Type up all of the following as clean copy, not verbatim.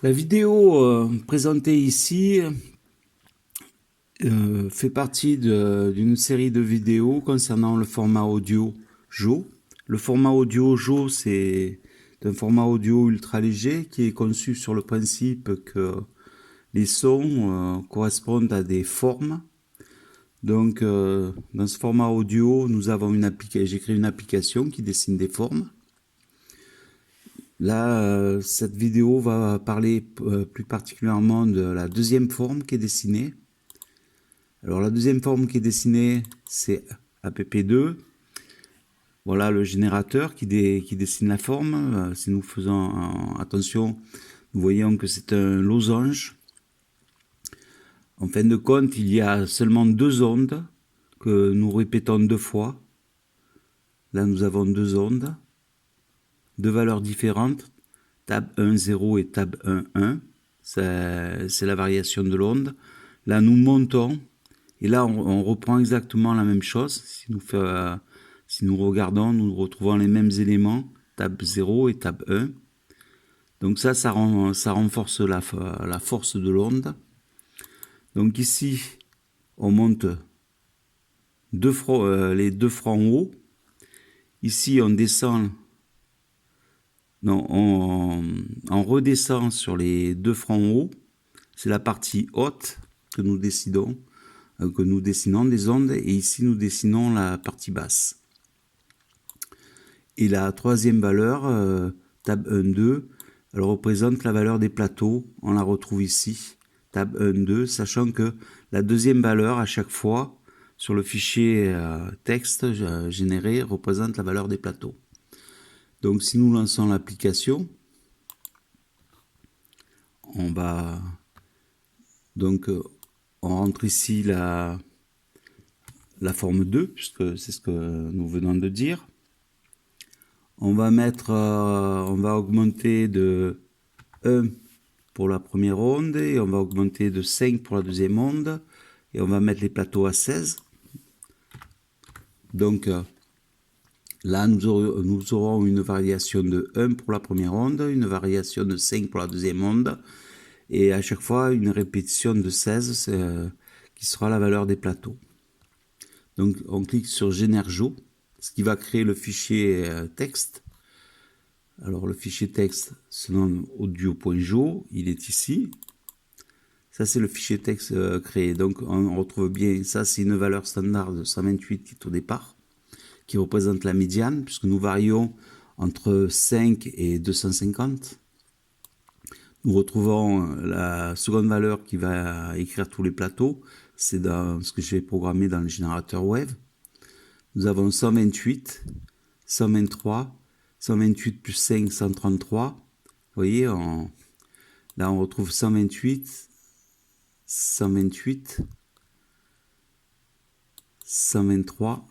La vidéo présentée ici fait partie d'une série de vidéos concernant le format audio JAW. Le format audio JAW, c'est un format audio ultra léger qui est conçu sur le principe que les sons correspondent à des formes. Donc, dans ce format audio, nous avons j'ai créé une application qui dessine des formes. Là, cette vidéo va parler plus particulièrement de la deuxième forme qui est dessinée. Alors la deuxième forme qui est dessinée, c'est app2. Voilà le générateur qui dessine la forme. Si nous faisons attention, nous voyons que c'est un losange. En fin de compte, il y a seulement deux ondes que nous répétons deux fois. Là, nous avons deux ondes, deux valeurs différentes, tab 1, 0 et tab 1, 1. C'est la variation de l'onde. Là, nous montons. Et là, on reprend exactement la même chose. Si nous regardons, nous retrouvons les mêmes éléments, tab 0 et tab 1. Donc ça renforce la force de l'onde. Donc ici, on monte les deux fronts hauts. Ici, on descend, non, on redescend sur les deux fronts hauts. C'est la partie haute que nous dessinons des ondes, et ici nous dessinons la partie basse. Et la troisième valeur, tab 1, 2, elle représente la valeur des plateaux. On la retrouve ici, tab 1, 2, sachant que la deuxième valeur à chaque fois sur le fichier texte généré représente la valeur des plateaux. Donc si nous lançons l'application, on va donc on rentre ici la forme 2, puisque c'est ce que nous venons de dire. On va augmenter de 1 pour la première onde, et on va augmenter de 5 pour la deuxième onde, et on va mettre les plateaux à 16. Donc là, nous aurons une variation de 1 pour la première onde, une variation de 5 pour la deuxième onde, et à chaque fois une répétition de 16 qui sera la valeur des plateaux. Donc on clique sur GénèrJAW, ce qui va créer le fichier texte. Alors le fichier texte se nomme audio.jaw, il est ici. Ça c'est le fichier texte créé. Donc on retrouve bien, ça c'est une valeur standard de 128 qui est au départ, qui représente la médiane, puisque nous varions entre 5 et 250. Nous retrouvons la seconde valeur qui va écrire tous les plateaux, c'est dans ce que j'ai programmé dans le générateur web. Nous avons 128, 123, 128 plus 5, 133. Vous voyez, là on retrouve 128, 128, 123.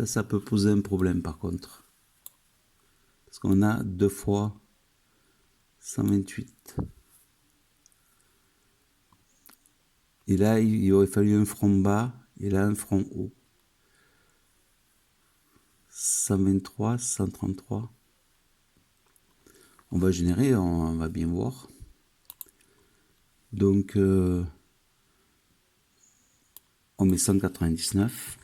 Ça peut poser un problème par contre. Parce qu'on a deux fois 128. Et là, il aurait fallu un front bas et là un front haut. 123, 133. On va générer, on va bien voir. Donc, on met 199.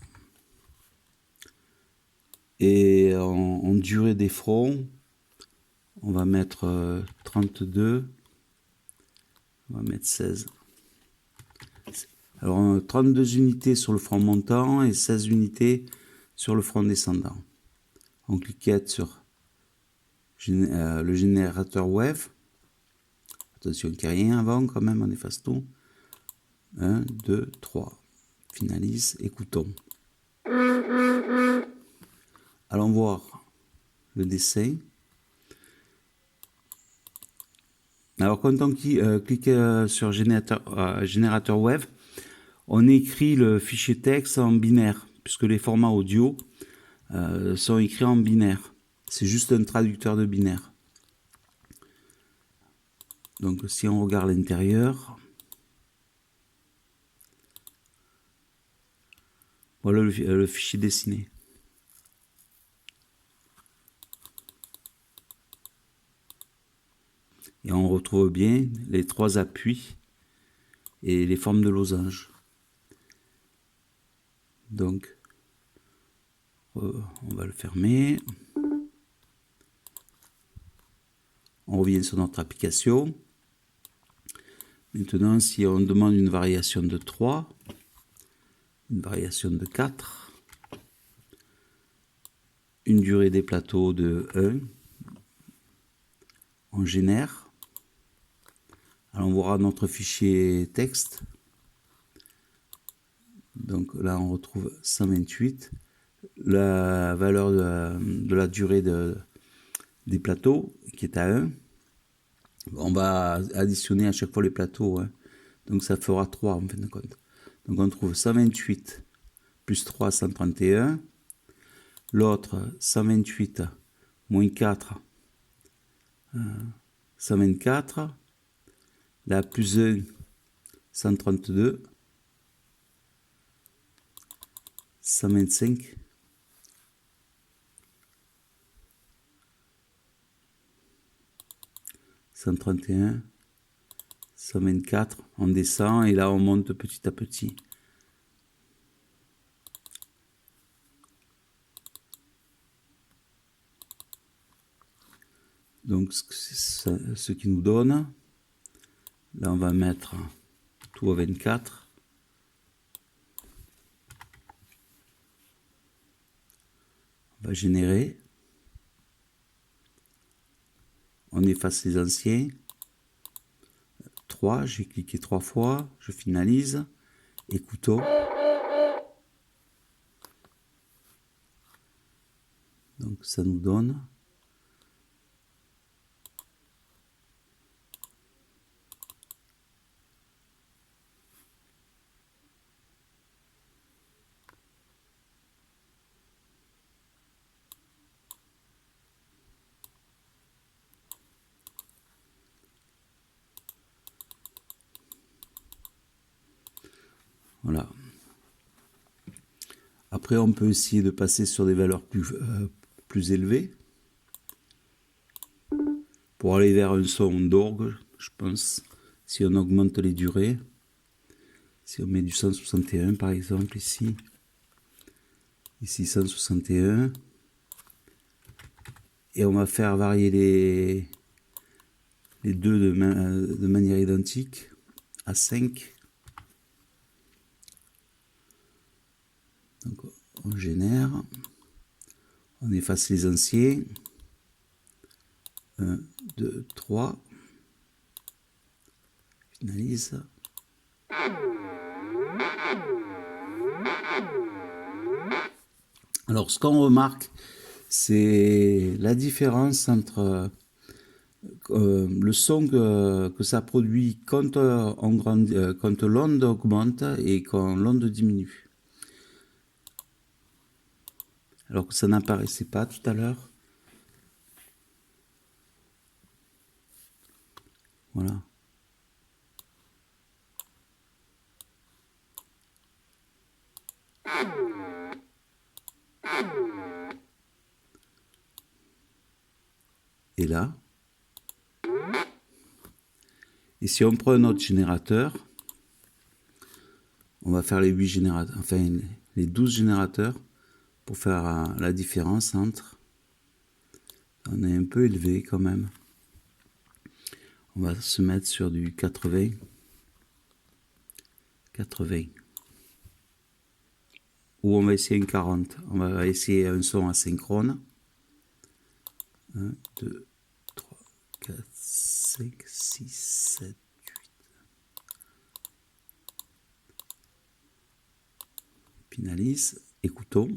Et en durée des fronts, on va mettre 32. On va mettre 16. Alors, 32 unités sur le front montant et 16 unités sur le front descendant. On cliquette sur le générateur web. Attention qu'il n'y ait rien avant quand même, on efface tout. 1, 2, 3. Finalise, écoutons. Allons voir le dessin. Alors quand on clique sur générateur web, on écrit le fichier texte en binaire, puisque les formats audio sont écrits en binaire. C'est juste un traducteur de binaire. Donc si on regarde l'intérieur, voilà le fichier dessiné. Et on retrouve bien les trois appuis et les formes de losange. Donc, on va le fermer. On revient sur notre application. Maintenant, si on demande une variation de 3, une variation de 4, une durée des plateaux de 1, on génère. Alors on verra notre fichier texte. Donc là, on retrouve 128. La valeur de la durée des plateaux qui est à 1. On va additionner à chaque fois les plateaux. Hein. Donc ça fera 3 en fin de compte. Donc on trouve 128 plus 3, 131. L'autre, 128 moins 4, 124. La plus 1, 132. 125. 131. 124. On descend et là on monte petit à petit. Donc ce qui nous donne, là on va mettre tout à 24. On va générer. On efface les anciens. 3, j'ai cliqué 3 fois, je finalise. Écoutons. Donc ça nous donne. Voilà. Après, on peut essayer de passer sur des valeurs plus élevées. Pour aller vers un son d'orgue, je pense, si on augmente les durées. Si on met du 161 par exemple ici. Ici 161. Et on va faire varier les deux de manière identique à 5. Donc on génère, on efface les anciens, 1, 2, 3, finalise. Alors ce qu'on remarque, c'est la différence entre le son que ça produit quand l'onde augmente et quand l'onde diminue. Alors que ça n'apparaissait pas tout à l'heure. Voilà. Et là. Et si on prend un autre générateur, on va faire les 8 générateurs, enfin les 12 générateurs pour faire la différence entre. On est un peu élevé quand même. On va se mettre sur du 80. 80. Ou on va essayer un 40. On va essayer un son asynchrone. 1, 2, 3, 4, 5, 6, 7, 8. Finalise. Écoutons.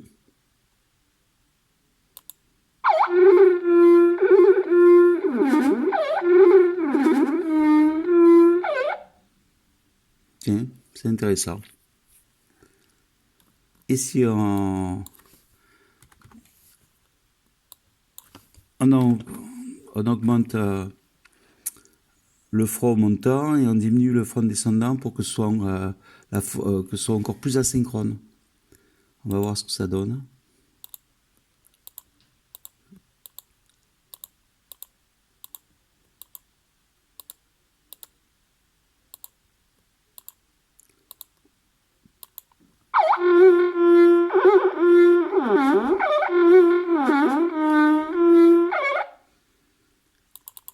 Tiens, c'est intéressant. Et si on augmente le front montant et on diminue le front descendant pour que ce soit encore plus asynchrone. On va voir ce que ça donne.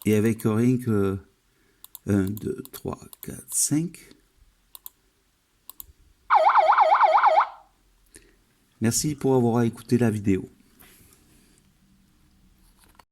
et avec rien que 1, 2, 3, 4, 5. Merci pour avoir écouté la vidéo.